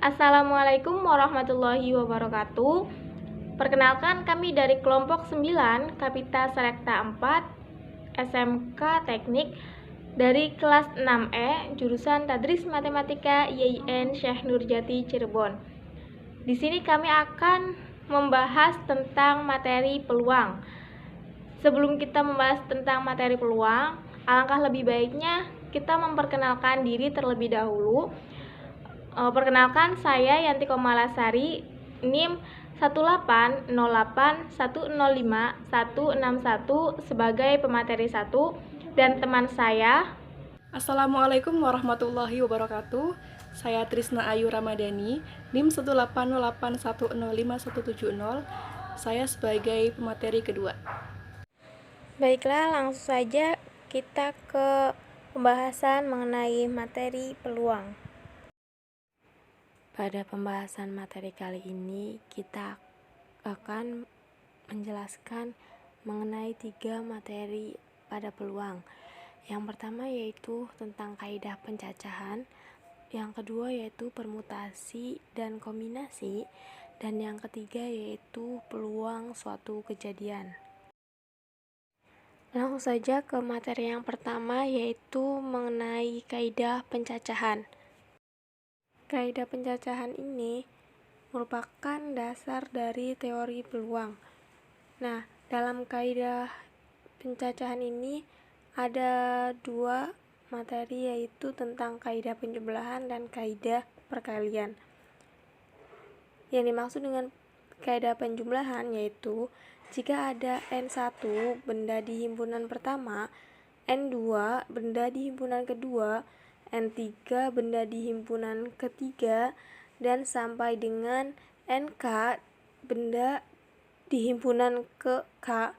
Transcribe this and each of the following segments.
Assalamualaikum warahmatullahi wabarakatuh. Perkenalkan, kami dari kelompok 9 Kapita Selekta 4 SMK Teknik dari kelas 6E jurusan Tadris Matematika IAIN Syekh Nurjati Cirebon. Di sini kami akan membahas tentang materi peluang. Sebelum kita membahas tentang materi peluang, alangkah lebih baiknya kita memperkenalkan diri terlebih dahulu. Perkenalkan, saya Yanti Komalasari, NIM 18081051161 sebagai pemateri 1, dan teman saya. Assalamualaikum warahmatullahi wabarakatuh. Saya Trisna Ayu Ramadhani, NIM 18081051170. Saya sebagai pemateri kedua. Baiklah, langsung saja kita ke pembahasan mengenai materi peluang. Pada pembahasan materi kali ini, kita akan menjelaskan mengenai 3 materi pada peluang. Yang pertama yaitu tentang kaidah pencacahan, yang kedua yaitu permutasi dan kombinasi, dan yang ketiga yaitu peluang suatu kejadian. Langsung saja ke materi yang pertama, yaitu mengenai kaidah pencacahan. Kaidah pencacahan ini merupakan dasar dari teori peluang. Nah, dalam kaidah pencacahan ini ada 2 materi, yaitu tentang kaidah penjumlahan dan kaidah perkalian. Yang dimaksud dengan kaidah penjumlahan yaitu jika ada N1 benda di himpunan pertama, N2 benda di himpunan kedua, N3 benda di himpunan ketiga, dan sampai dengan NK benda di himpunan ke K,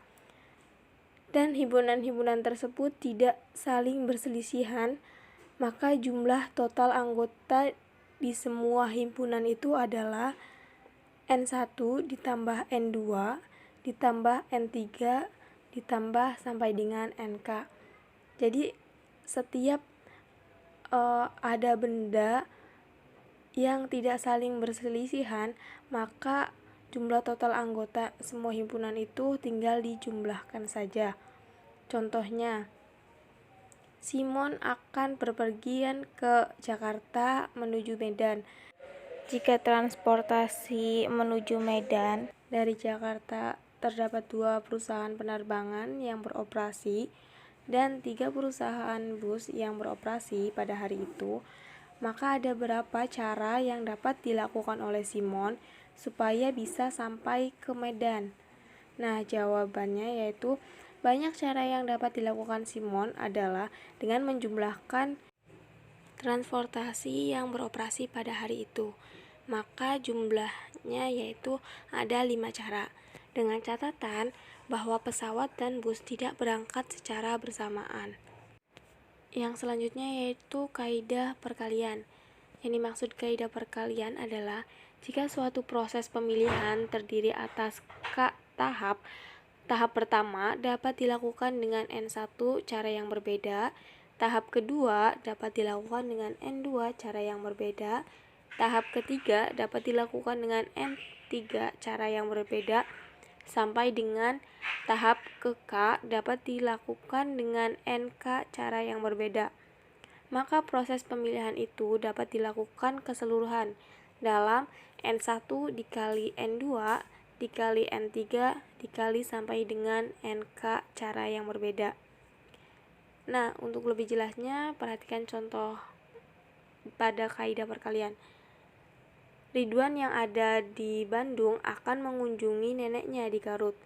dan himpunan-himpunan tersebut tidak saling berselisihan, maka jumlah total anggota di semua himpunan itu adalah N1 ditambah N2 ditambah N3 ditambah sampai dengan NK. Jadi setiap ada benda yang tidak saling berselisihan, maka jumlah total anggota semua himpunan itu tinggal dijumlahkan saja. Contohnya, Simon akan berpergian ke Jakarta menuju Medan. Jika transportasi menuju Medan dari Jakarta terdapat 2 perusahaan penerbangan yang beroperasi dan 3 perusahaan bus yang beroperasi pada hari itu, maka ada berapa cara yang dapat dilakukan oleh Simon supaya bisa sampai ke Medan? Nah, jawabannya yaitu banyak cara yang dapat dilakukan Simon adalah dengan menjumlahkan transportasi yang beroperasi pada hari itu. Maka jumlahnya yaitu ada 5 cara. Dengan catatan bahwa pesawat dan bus tidak berangkat secara bersamaan. Yang selanjutnya yaitu kaidah perkalian. Yang dimaksud kaidah perkalian adalah jika suatu proses pemilihan terdiri atas tahap pertama dapat dilakukan dengan N1 cara yang berbeda, tahap kedua dapat dilakukan dengan N2 cara yang berbeda, tahap ketiga dapat dilakukan dengan N3 cara yang berbeda, sampai dengan tahap ke K dapat dilakukan dengan NK cara yang berbeda. Maka proses pemilihan itu dapat dilakukan keseluruhan dalam N1 dikali N2 dikali N3 dikali sampai dengan NK cara yang berbeda. Nah, untuk lebih jelasnya perhatikan contoh pada kaidah perkalian. Ridwan yang ada di Bandung akan mengunjungi neneknya di Garut.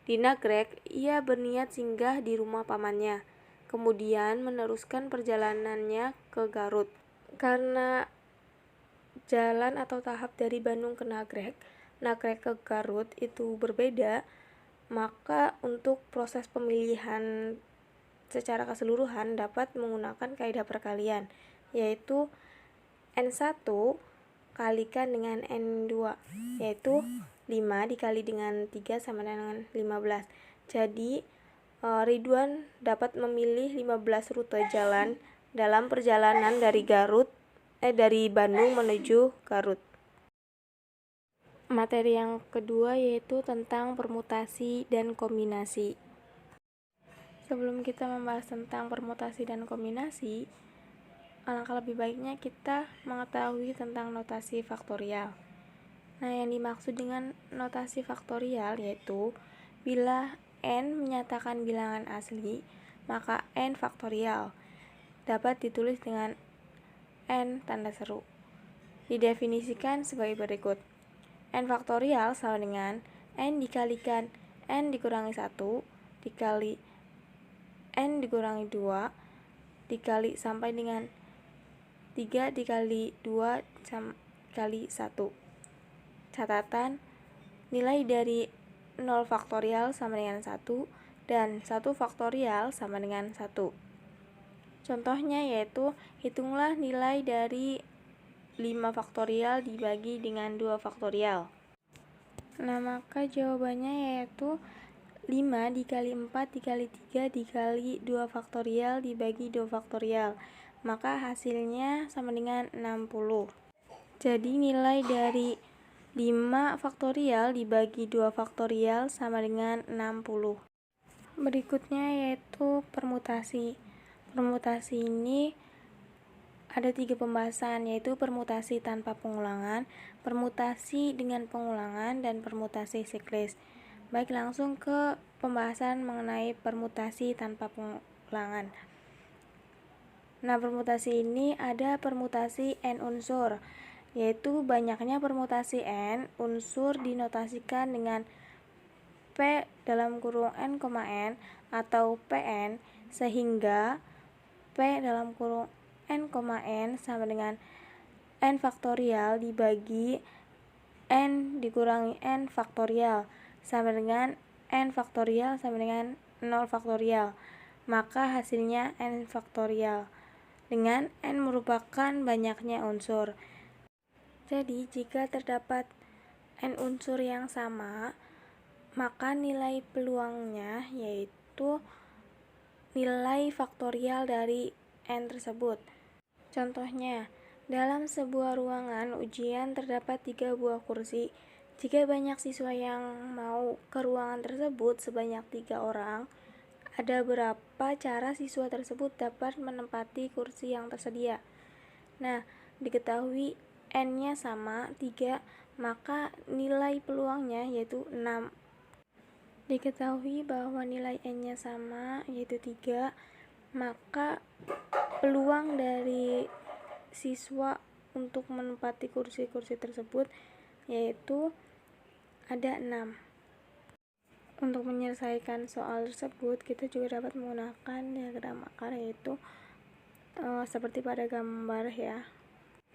Di Nagrek, ia berniat singgah di rumah pamannya, kemudian meneruskan perjalanannya ke Garut. Karena jalan atau tahap dari Bandung ke Nagrek ke Garut itu berbeda, maka untuk proses pemilihan secara keseluruhan dapat menggunakan kaidah perkalian, yaitu N1 kalikan dengan N2, yaitu 5 dikali dengan 3 sama dengan 15. Jadi Ridwan dapat memilih 15 rute jalan dalam perjalanan dari Garut dari Bandung menuju Garut. Materi yang kedua yaitu tentang permutasi dan kombinasi. Sebelum kita membahas tentang permutasi dan kombinasi, alangkah lebih baiknya kita mengetahui tentang notasi faktorial. Nah, yang dimaksud dengan notasi faktorial yaitu bila n menyatakan bilangan asli, maka n faktorial dapat ditulis dengan n tanda seru. Didefinisikan sebagai berikut. N faktorial sama dengan n dikalikan n dikurangi 1 dikali n dikurangi 2 dikali sampai dengan 3 dikali 2 kali 1. Catatan, nilai dari 0 faktorial sama dengan 1 dan 1 faktorial sama dengan 1. Contohnya yaitu hitunglah nilai dari 5 faktorial dibagi dengan 2 faktorial. Nah, maka jawabannya yaitu 5 dikali 4 dikali 3 dikali 2 faktorial dibagi 2 faktorial. Maka hasilnya sama dengan 60. Jadi nilai dari 5 faktorial dibagi 2 faktorial sama dengan 60. Berikutnya yaitu permutasi. Permutasi ini ada 3 pembahasan, yaitu permutasi tanpa pengulangan, permutasi dengan pengulangan, dan permutasi siklis. Baik, langsung ke pembahasan mengenai permutasi tanpa pengulangan. Nah, permutasi ini ada permutasi n unsur, yaitu banyaknya permutasi n unsur dinotasikan dengan P dalam kurung n, n atau Pn, sehingga P dalam kurung n, n sama dengan n faktorial dibagi n dikurangi n faktorial sama dengan n faktorial sama dengan 0 faktorial. Maka hasilnya n faktorial dengan n merupakan banyaknya unsur. Jadi jika terdapat n unsur yang sama, maka nilai peluangnya yaitu nilai faktorial dari n tersebut. Contohnya, dalam sebuah ruangan ujian terdapat 3 buah kursi. Jika banyak siswa yang mau ke ruangan tersebut sebanyak 3 orang, ada berapa cara siswa tersebut dapat menempati kursi yang tersedia? Nah, diketahui n-nya sama 3, maka nilai peluangnya yaitu 6. Diketahui bahwa nilai n-nya sama yaitu 3, maka peluang dari siswa untuk menempati kursi-kursi tersebut yaitu ada 6. Untuk menyelesaikan soal tersebut, kita juga dapat menggunakan diagram akar, yaitu seperti pada gambar ya.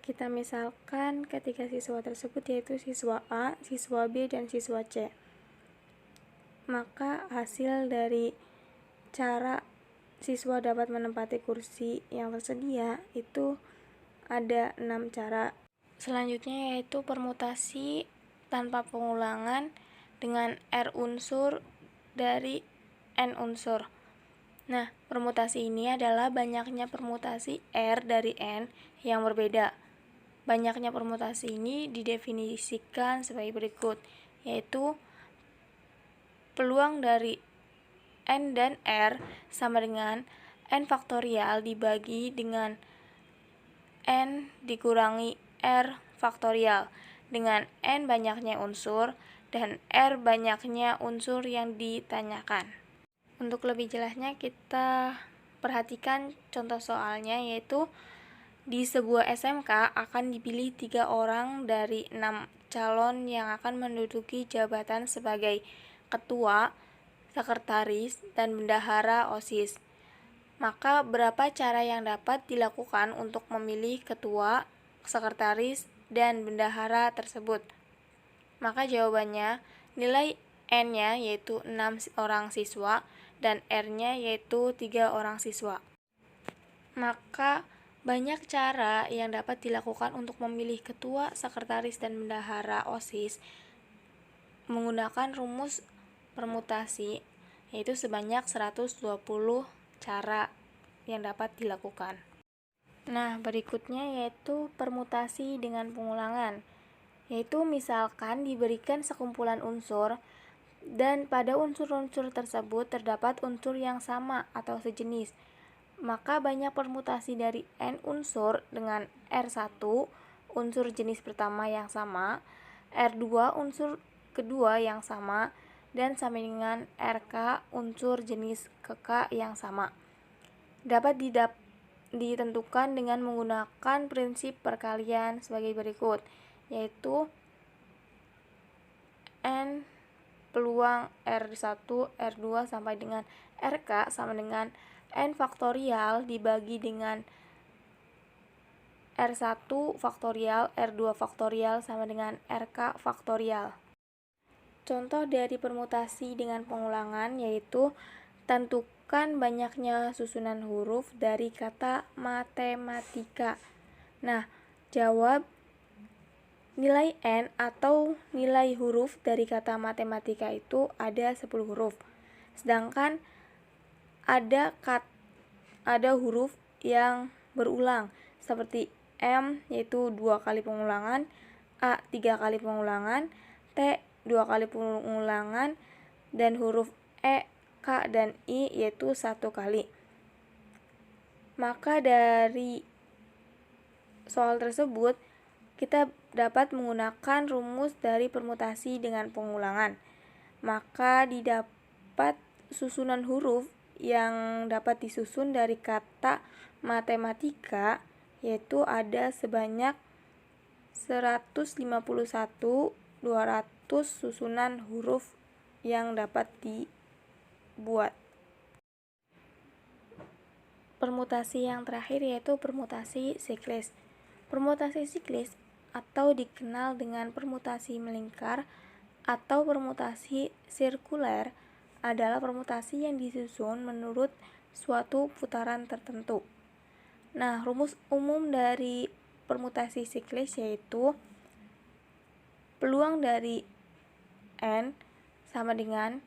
Kita misalkan ketiga siswa tersebut yaitu siswa A, siswa B, dan siswa C. Maka hasil dari cara siswa dapat menempati kursi yang tersedia itu ada 6 cara. Selanjutnya yaitu permutasi tanpa pengulangan dengan R unsur dari N unsur. Nah, permutasi ini adalah banyaknya permutasi R dari N yang berbeda. Banyaknya permutasi ini didefinisikan sebagai berikut, yaitu peluang dari N dan R sama dengan N faktorial dibagi dengan N dikurangi R faktorial dengan N banyaknya unsur dan R banyaknya unsur yang ditanyakan. Untuk lebih jelasnya kita perhatikan contoh soalnya, yaitu di sebuah SMK akan dipilih 3 orang dari 6 calon yang akan menduduki jabatan sebagai ketua, sekretaris, dan bendahara OSIS. Maka berapa cara yang dapat dilakukan untuk memilih ketua, sekretaris, dan bendahara tersebut? Maka jawabannya nilai N-nya yaitu 6 orang siswa dan R-nya yaitu 3 orang siswa. Maka banyak cara yang dapat dilakukan untuk memilih ketua, sekretaris, dan bendahara OSIS menggunakan rumus permutasi, yaitu sebanyak 120 cara yang dapat dilakukan. Nah, berikutnya yaitu permutasi dengan pengulangan. Yaitu misalkan diberikan sekumpulan unsur dan pada unsur-unsur tersebut terdapat unsur yang sama atau sejenis. Maka banyak permutasi dari N unsur dengan R1 unsur jenis pertama yang sama, R2 unsur kedua yang sama, dan sama dengan RK unsur jenis K yang sama. Dapat ditentukan dengan menggunakan prinsip perkalian sebagai berikut, yaitu N peluang R1, R2 sampai dengan RK sama dengan N faktorial dibagi dengan R1 faktorial, R2 faktorial sama dengan RK faktorial. Contoh dari permutasi dengan pengulangan yaitu tentukan banyaknya susunan huruf dari kata matematika. Nah, jawab nilai N atau nilai huruf dari kata matematika itu ada 10 huruf. Sedangkan ada huruf yang berulang seperti M yaitu 2 kali pengulangan, A 3 kali pengulangan, T 2 kali pengulangan, dan huruf E, K, dan I yaitu 1 kali. Maka dari soal tersebut kita dapat menggunakan rumus dari permutasi dengan pengulangan. Maka didapat susunan huruf yang dapat disusun dari kata matematika yaitu ada sebanyak 151.200 susunan huruf yang dapat dibuat. Permutasi yang terakhir yaitu permutasi siklis. Permutasi siklis atau dikenal dengan permutasi melingkar atau permutasi sirkuler adalah permutasi yang disusun menurut suatu putaran tertentu. Nah, rumus umum dari permutasi siklis yaitu peluang dari N sama dengan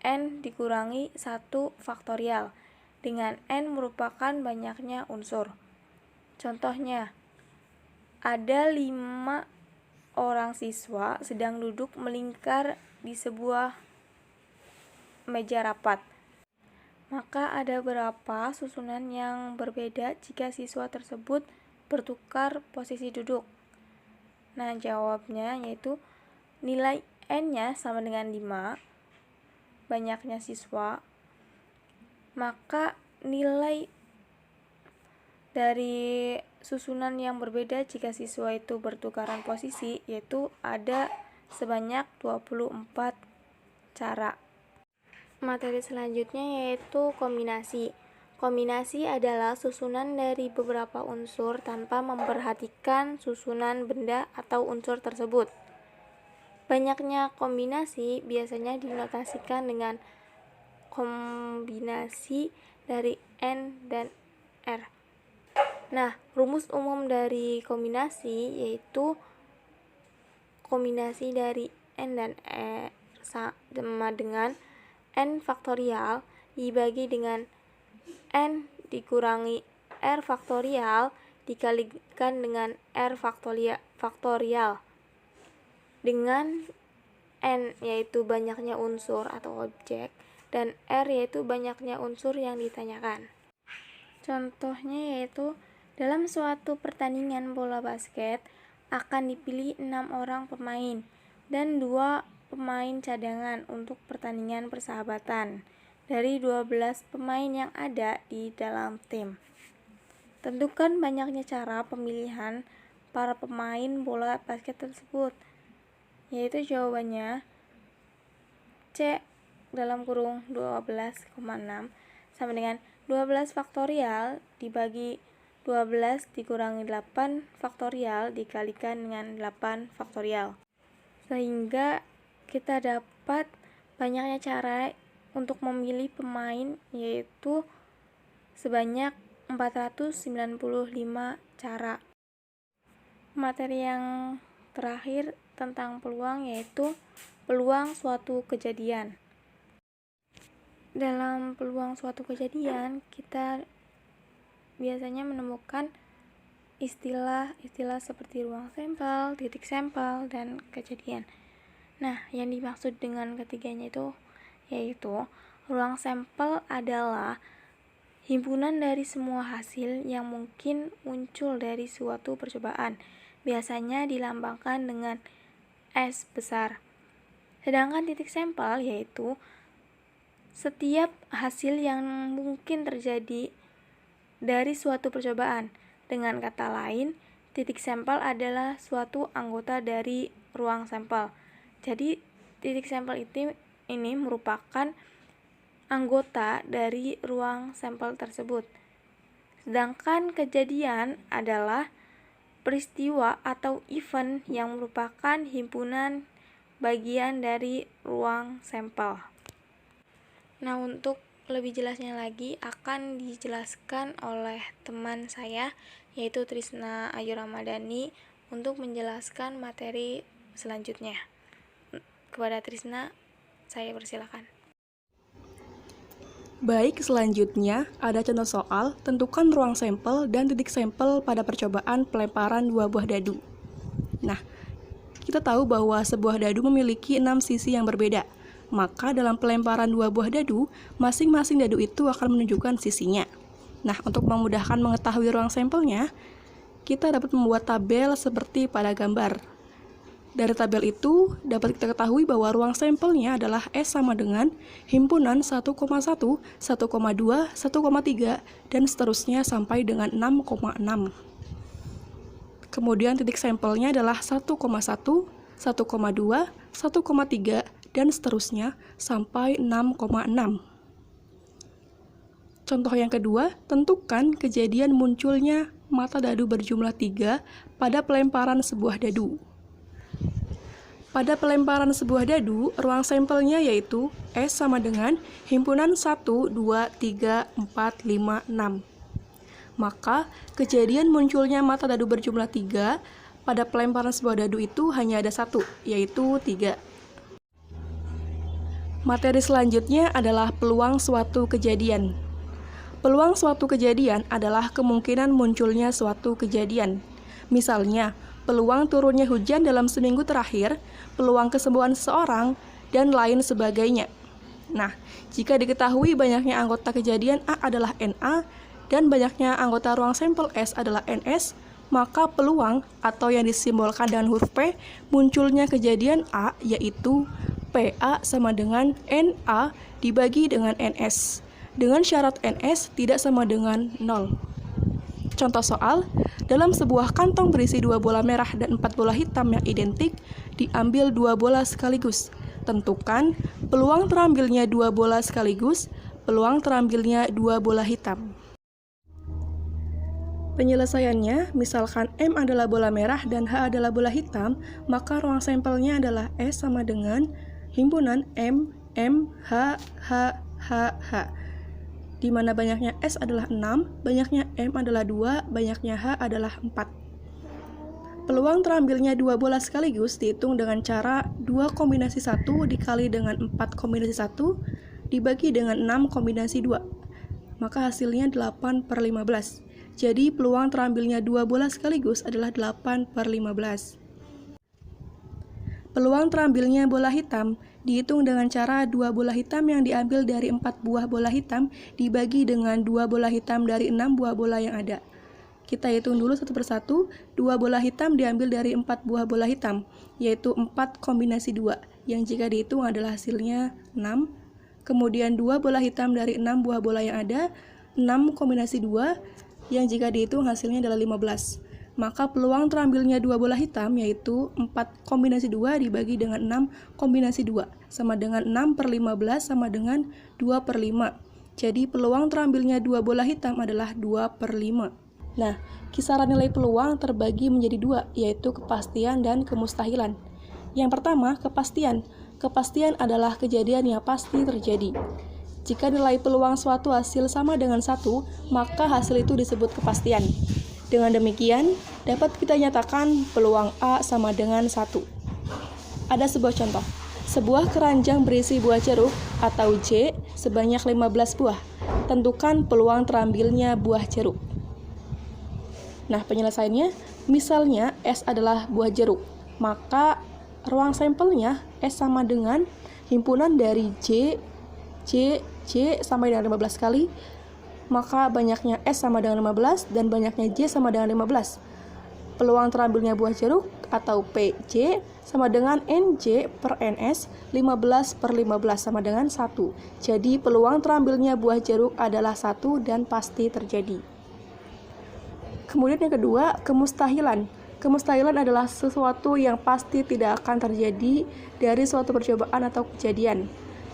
N dikurangi 1 faktorial, dengan N merupakan banyaknya unsur. Contohnya, ada 5 orang siswa sedang duduk melingkar di sebuah meja rapat. Maka ada berapa susunan yang berbeda jika siswa tersebut bertukar posisi duduk? Nah, jawabnya yaitu nilai N-nya sama dengan 5, banyaknya siswa. Maka nilai dari susunan yang berbeda jika siswa itu bertukaran posisi yaitu ada sebanyak 24 cara. Materi selanjutnya yaitu kombinasi. Kombinasi adalah susunan dari beberapa unsur tanpa memperhatikan susunan benda atau unsur tersebut. Banyaknya kombinasi biasanya dinotasikan dengan kombinasi dari N dan R. Nah, rumus umum dari kombinasi yaitu kombinasi dari N dan R sama dengan N faktorial dibagi dengan N dikurangi R faktorial dikalikan dengan R faktorial. Dengan N yaitu banyaknya unsur atau objek dan R yaitu banyaknya unsur yang ditanyakan. Contohnya yaitu dalam suatu pertandingan bola basket akan dipilih 6 orang pemain dan 2 pemain cadangan untuk pertandingan persahabatan dari 12 pemain yang ada di dalam tim. Tentukan banyaknya cara pemilihan para pemain bola basket tersebut, yaitu jawabannya C dalam kurung 12,6 sama dengan 12 faktorial dibagi 12 dikurangi 8 faktorial dikalikan dengan 8 faktorial. Sehingga kita dapat banyaknya cara untuk memilih pemain yaitu sebanyak 495 cara. Materi yang terakhir tentang peluang yaitu peluang suatu kejadian. Dalam peluang suatu kejadian kita biasanya menemukan istilah-istilah seperti ruang sampel, titik sampel, dan kejadian. Nah, yang dimaksud dengan ketiganya itu yaitu ruang sampel adalah himpunan dari semua hasil yang mungkin muncul dari suatu percobaan, biasanya dilambangkan dengan S besar. Sedangkan titik sampel yaitu setiap hasil yang mungkin terjadi dari suatu percobaan. Dengan kata lain, titik sampel adalah suatu anggota dari ruang sampel. Jadi, titik sampel ini merupakan anggota dari ruang sampel tersebut. Sedangkan kejadian adalah peristiwa atau event yang merupakan himpunan bagian dari ruang sampel. Nah, untuk lebih jelasnya lagi akan dijelaskan oleh teman saya yaitu Trisna Ayu Ramadhani untuk menjelaskan materi selanjutnya. Kepada Trisna, saya persilakan. Baik, selanjutnya ada contoh soal, tentukan ruang sampel dan titik sampel pada percobaan pelemparan 2 buah dadu. Nah, kita tahu bahwa sebuah dadu memiliki 6 sisi yang berbeda. Maka dalam pelemparan 2 buah dadu, masing-masing dadu itu akan menunjukkan sisinya. Nah, untuk memudahkan mengetahui ruang sampelnya, kita dapat membuat tabel seperti pada gambar. Dari tabel itu, dapat kita ketahui bahwa ruang sampelnya adalah S sama dengan himpunan 1,1, 1,2, 1,3, dan seterusnya sampai dengan 6,6. Kemudian titik sampelnya adalah 1,1, 1,2, 1,3, dan seterusnya sampai 6,6. Contoh yang kedua, tentukan kejadian munculnya mata dadu berjumlah 3 pada pelemparan sebuah dadu. Pada pelemparan sebuah dadu, ruang sampelnya yaitu S sama dengan himpunan 1, 2, 3, 4, 5, 6. Maka, kejadian munculnya mata dadu berjumlah 3 pada pelemparan sebuah dadu itu hanya ada 1, yaitu 3. Materi selanjutnya adalah peluang suatu kejadian. Peluang suatu kejadian adalah kemungkinan munculnya suatu kejadian. Misalnya, peluang turunnya hujan dalam seminggu terakhir, peluang kesembuhan seseorang, dan lain sebagainya. Nah, jika diketahui banyaknya anggota kejadian A adalah NA, dan banyaknya anggota ruang sampel S adalah NS, maka peluang atau yang disimbolkan dengan huruf P munculnya kejadian A yaitu PA sama dengan NA dibagi dengan NS, dengan syarat NS tidak sama dengan 0. Contoh soal, dalam sebuah kantong berisi 2 bola merah dan 4 bola hitam yang identik, diambil 2 bola sekaligus. Tentukan peluang terambilnya 2 bola sekaligus, peluang terambilnya 2 bola hitam. Penyelesaiannya, misalkan M adalah bola merah dan H adalah bola hitam, maka ruang sampelnya adalah S sama dengan himpunan M, H, di mana banyaknya S adalah 6, banyaknya M adalah 2, banyaknya H adalah 4. Peluang terambilnya 2 bola sekaligus dihitung dengan cara 2 kombinasi 1 dikali dengan 4 kombinasi 1 dibagi dengan 6 kombinasi 2. Maka hasilnya 8/15. Jadi peluang terambilnya 2 bola sekaligus adalah 8/15. Peluang terambilnya bola hitam dihitung dengan cara 2 bola hitam yang diambil dari 4 buah bola hitam dibagi dengan 2 bola hitam dari 6 buah bola yang ada. Kita hitung dulu satu persatu. 2 bola hitam diambil dari 4 buah bola hitam, yaitu 4 kombinasi 2, yang jika dihitung adalah hasilnya 6. Kemudian 2 bola hitam dari 6 buah bola yang ada, 6 kombinasi 2, yang jika dihitung hasilnya adalah 15. Maka peluang terambilnya 2 bola hitam yaitu 4 kombinasi 2 dibagi dengan 6 kombinasi 2 sama dengan 6/15 sama dengan 2/5. Jadi peluang terambilnya 2 bola hitam adalah 2/5. Nah, kisaran nilai peluang terbagi menjadi 2, yaitu kepastian dan kemustahilan. Yang pertama, kepastian. Kepastian adalah kejadian yang pasti terjadi. Jika nilai peluang suatu hasil sama dengan 1, maka hasil itu disebut kepastian. Dengan demikian, dapat kita nyatakan peluang A sama dengan 1. Ada sebuah contoh. Sebuah keranjang berisi buah jeruk atau J sebanyak 15 buah. Tentukan peluang terambilnya buah jeruk. Nah, penyelesaiannya, misalnya S adalah buah jeruk, maka ruang sampelnya S sama dengan himpunan dari J sampai dengan 15 kali, maka banyaknya S sama dengan 15 dan banyaknya J sama dengan 15. Peluang terambilnya buah jeruk atau PJ sama dengan NJ per NS 15 per 15 sama dengan 1. Jadi peluang terambilnya buah jeruk adalah 1 dan pasti terjadi. Kemudian yang kedua, kemustahilan. Kemustahilan adalah sesuatu yang pasti tidak akan terjadi dari suatu percobaan atau kejadian.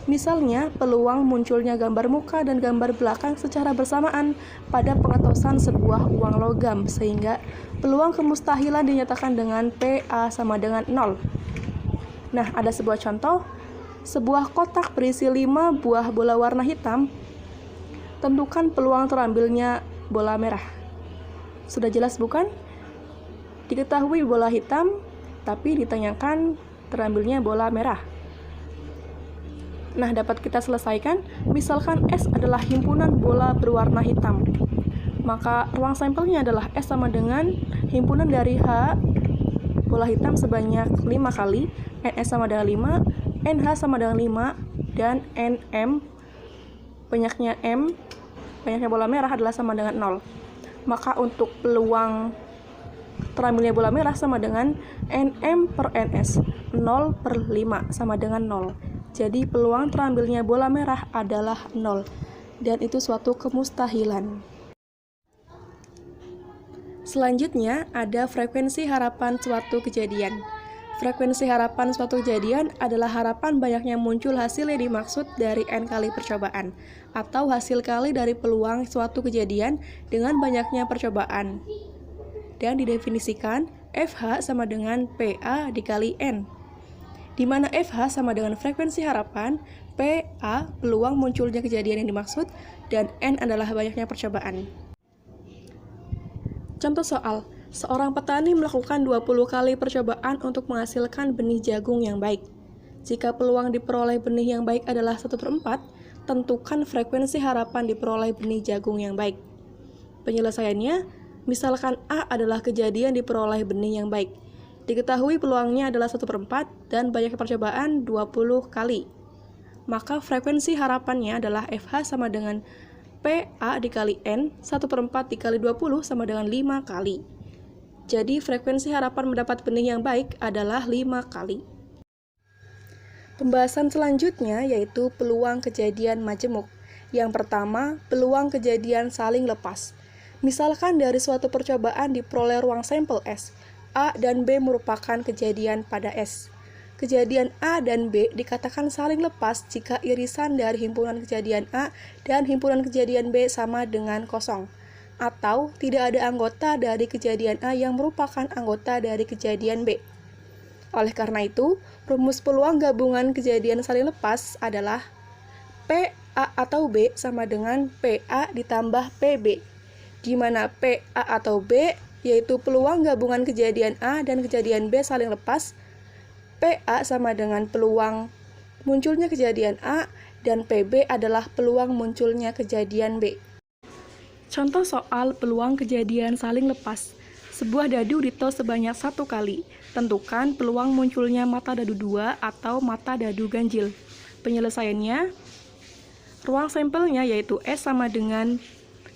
Misalnya, peluang munculnya gambar muka dan gambar belakang secara bersamaan pada pengetosan sebuah uang logam, sehingga peluang kemustahilan dinyatakan dengan PA sama dengan 0. Nah, ada sebuah contoh, sebuah kotak berisi 5 buah bola warna hitam, tentukan peluang terambilnya bola merah. Sudah jelas bukan? Diketahui bola hitam, tapi ditanyakan terambilnya bola merah. Nah, dapat kita selesaikan, misalkan S adalah himpunan bola berwarna hitam. Maka ruang sampelnya adalah S sama dengan himpunan dari H bola hitam sebanyak 5 kali, NS sama dengan 5, NH sama dengan 5, dan NM, banyaknya bola merah adalah sama dengan 0. Maka untuk peluang terambilnya bola merah sama dengan NM per NS, 0 per 5 sama dengan 0. Jadi peluang terambilnya bola merah adalah 0, dan itu suatu kemustahilan. Selanjutnya ada frekuensi harapan suatu kejadian. Frekuensi harapan suatu kejadian adalah harapan banyaknya muncul hasil yang dimaksud dari N kali percobaan, atau hasil kali dari peluang suatu kejadian dengan banyaknya percobaan. Dan didefinisikan FH sama dengan PA dikali N, di mana FH sama dengan frekuensi harapan, PA peluang munculnya kejadian yang dimaksud, dan N adalah banyaknya percobaan. Contoh soal, seorang petani melakukan 20 kali percobaan untuk menghasilkan benih jagung yang baik. Jika peluang diperoleh benih yang baik adalah 1/4, tentukan frekuensi harapan diperoleh benih jagung yang baik. Penyelesaiannya, misalkan A adalah kejadian diperoleh benih yang baik. Diketahui peluangnya adalah 1/4 dan banyak percobaan 20 kali. Maka frekuensi harapannya adalah FH sama dengan PA dikali N, 1/4 dikali 20 sama dengan 5 kali. Jadi frekuensi harapan mendapat benih yang baik adalah 5 kali. Pembahasan selanjutnya yaitu peluang kejadian majemuk. Yang pertama, peluang kejadian saling lepas. Misalkan dari suatu percobaan diperoleh ruang sampel S, A dan B merupakan kejadian pada S. Kejadian A dan B dikatakan saling lepas jika irisan dari himpunan kejadian A dan himpunan kejadian B sama dengan kosong, atau tidak ada anggota dari kejadian A yang merupakan anggota dari kejadian B. Oleh karena itu, rumus peluang gabungan kejadian saling lepas adalah PA atau B sama dengan PA ditambah PB, di mana PA atau B yaitu peluang gabungan kejadian A dan kejadian B saling lepas, PA sama dengan peluang munculnya kejadian A, dan PB adalah peluang munculnya kejadian B. Contoh soal peluang kejadian saling lepas. Sebuah dadu ditos sebanyak 1 kali. Tentukan peluang munculnya mata dadu 2 atau mata dadu ganjil. Penyelesaiannya, ruang sampelnya yaitu S sama dengan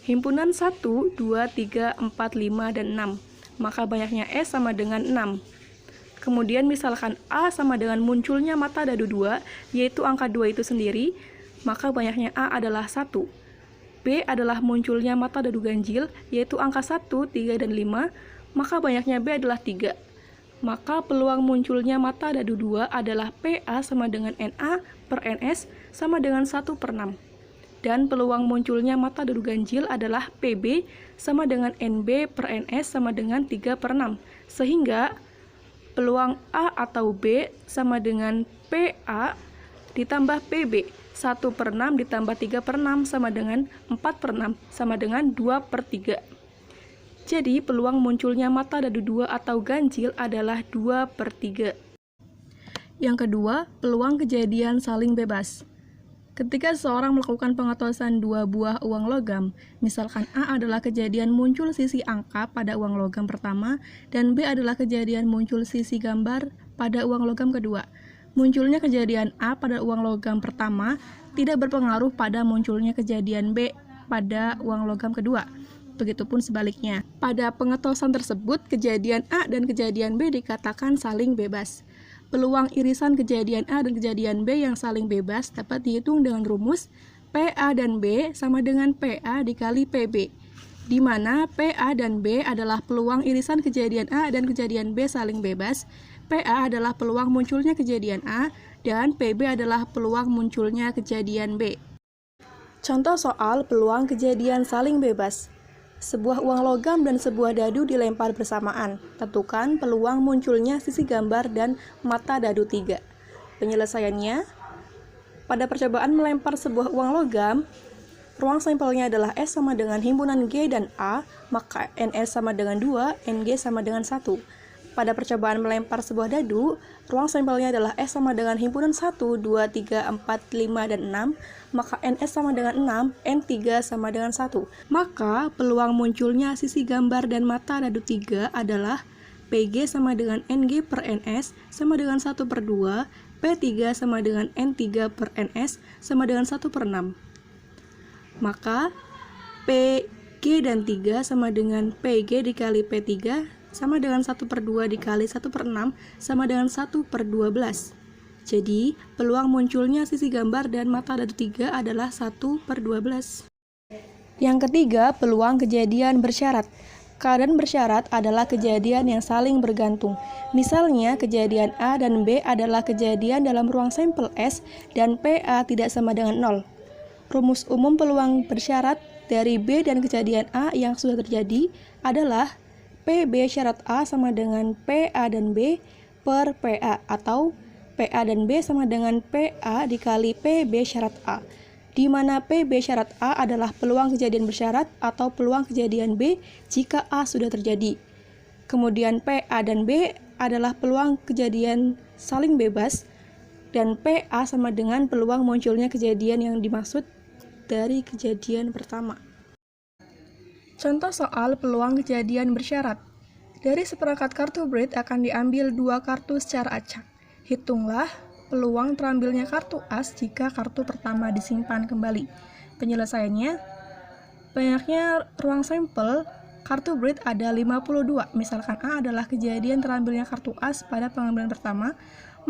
himpunan 1, 2, 3, 4, 5, dan 6. Maka banyaknya S sama dengan 6. Kemudian misalkan A sama dengan munculnya mata dadu 2, yaitu angka 2 itu sendiri, maka banyaknya A adalah 1. B adalah munculnya mata dadu ganjil, yaitu angka 1, 3, dan 5, maka banyaknya B adalah 3. Maka peluang munculnya mata dadu 2 adalah PA sama dengan NA per NS sama dengan 1/6. Dan peluang munculnya mata dadu ganjil adalah PB sama dengan NB per NS sama dengan 3/6. Sehingga peluang A atau B sama dengan PA ditambah PB, 1/6 ditambah 3/6 sama dengan 4/6 sama dengan 2/3. Jadi peluang munculnya mata dadu 2 atau ganjil adalah 2/3. Yang kedua, peluang kejadian saling bebas. Ketika seseorang melakukan pengetosan dua buah uang logam, misalkan A adalah kejadian muncul sisi angka pada uang logam pertama, dan B adalah kejadian muncul sisi gambar pada uang logam kedua. Munculnya kejadian A pada uang logam pertama tidak berpengaruh pada munculnya kejadian B pada uang logam kedua. Begitupun sebaliknya. Pada pengetosan tersebut, kejadian A dan kejadian B dikatakan saling bebas. Peluang irisan kejadian A dan kejadian B yang saling bebas dapat dihitung dengan rumus PA dan B sama dengan PA dikali PB, di mana PA dan B adalah peluang irisan kejadian A dan kejadian B saling bebas, PA adalah peluang munculnya kejadian A, dan PB adalah peluang munculnya kejadian B. Contoh soal peluang kejadian saling bebas. Sebuah uang logam dan sebuah dadu dilempar bersamaan. Tentukan peluang munculnya sisi gambar dan mata dadu 3. Penyelesaiannya, pada percobaan melempar sebuah uang logam, ruang sampelnya adalah S sama dengan himpunan G dan A, maka NS sama dengan 2, NG sama dengan 1. Pada percobaan melempar sebuah dadu, ruang sampelnya adalah S sama dengan himpunan 1, 2, 3, 4, 5, dan 6, maka NS sama dengan 6, N3 sama dengan 1. Maka peluang munculnya sisi gambar dan mata dadu 3 adalah PG sama dengan NG per NS sama dengan 1 per 2, P3 sama dengan N3 per NS sama dengan 1 per 6. Maka PG dan 3 sama dengan PG dikali P3 sama dengan 1 per 2 dikali 1 per 6 sama dengan 1 per 12. Jadi, peluang munculnya sisi gambar dan mata dadu 3 adalah 1 per 12. Yang ketiga, peluang kejadian bersyarat. Keadaan bersyarat adalah kejadian yang saling bergantung. Misalnya, kejadian A dan B adalah kejadian dalam ruang sampel S dan PA tidak sama dengan 0. Rumus umum peluang bersyarat dari B dan kejadian A yang sudah terjadi adalah PB syarat A sama dengan PA dan B per PA, atau PA dan B sama dengan PA dikali PB syarat A, di mana PB syarat A adalah peluang kejadian bersyarat atau peluang kejadian B jika A sudah terjadi. Kemudian PA dan B adalah peluang kejadian saling bebas, dan PA sama dengan peluang munculnya kejadian yang dimaksud dari kejadian pertama. Contoh soal peluang kejadian bersyarat. Dari seperangkat kartu BRID akan diambil 2 kartu secara acak. Hitunglah peluang terambilnya kartu as jika kartu pertama disimpan kembali. Penyelesaiannya, banyaknya ruang sampel kartu BRID ada 52. Misalkan A adalah kejadian terambilnya kartu as pada pengambilan pertama,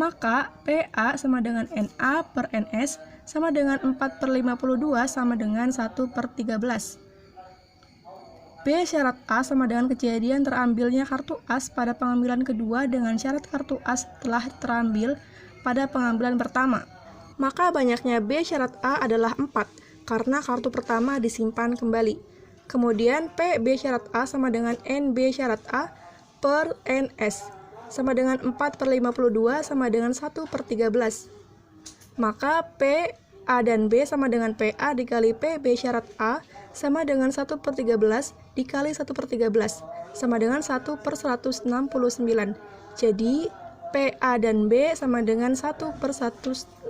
maka PA sama dengan NA per NS sama dengan 4 per 52 sama dengan 1 per 13. B syarat A sama dengan kejadian terambilnya kartu as pada pengambilan kedua dengan syarat kartu as telah terambil pada pengambilan pertama. Maka banyaknya B syarat A adalah 4, karena kartu pertama disimpan kembali. Kemudian PB syarat A sama dengan NB syarat A per NS, sama dengan 4 per 52 sama dengan 1 per 13. Maka P, A dan B sama dengan PA dikali PB syarat A sama dengan 1 per 13 dikali 1 per 13 sama dengan 1 per 169. Jadi, PA dan B sama dengan 1 per 169.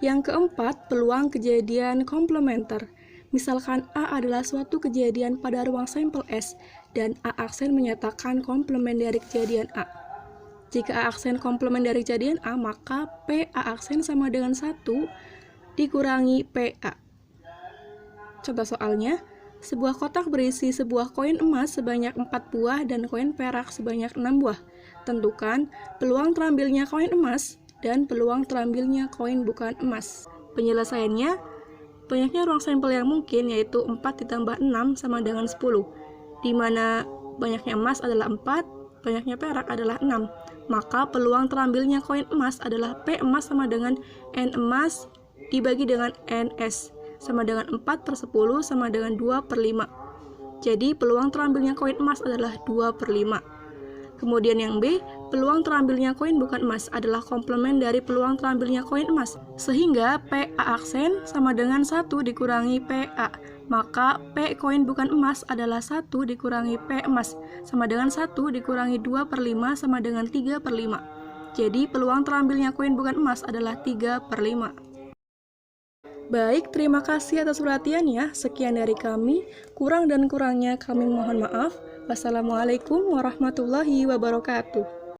Yang keempat, peluang kejadian komplementer. Misalkan A adalah suatu kejadian pada ruang sampel S dan A aksen menyatakan komplement dari kejadian A. Jika A aksen komplement dari kejadian A, maka PA aksen sama dengan 1 dikurangi PA. Contoh soalnya, sebuah kotak berisi sebuah koin emas sebanyak 4 buah dan koin perak sebanyak 6 buah. Tentukan peluang terambilnya koin emas dan peluang terambilnya koin bukan emas. Penyelesaiannya, banyaknya ruang sampel yang mungkin yaitu 4 ditambah 6 sama dengan 10, di mana banyaknya emas adalah 4, banyaknya perak adalah 6. Maka peluang terambilnya koin emas adalah P emas sama dengan N emas dibagi dengan NS, sama dengan 4 per 10 sama dengan 2 per 5. Jadi peluang terambilnya koin emas adalah 2 per 5. Kemudian yang B, peluang terambilnya koin bukan emas adalah komplement dari peluang terambilnya koin emas. Sehingga PA aksen sama dengan 1 dikurangi PA. Maka P koin bukan emas adalah 1 dikurangi P emas, sama dengan 1 dikurangi 2 per 5 sama dengan 3 per 5. Jadi peluang terambilnya koin bukan emas adalah 3 per 5. Baik, terima kasih atas perhatiannya. Sekian dari kami. Kurang dan kurangnya kami mohon maaf. Wassalamualaikum warahmatullahi wabarakatuh.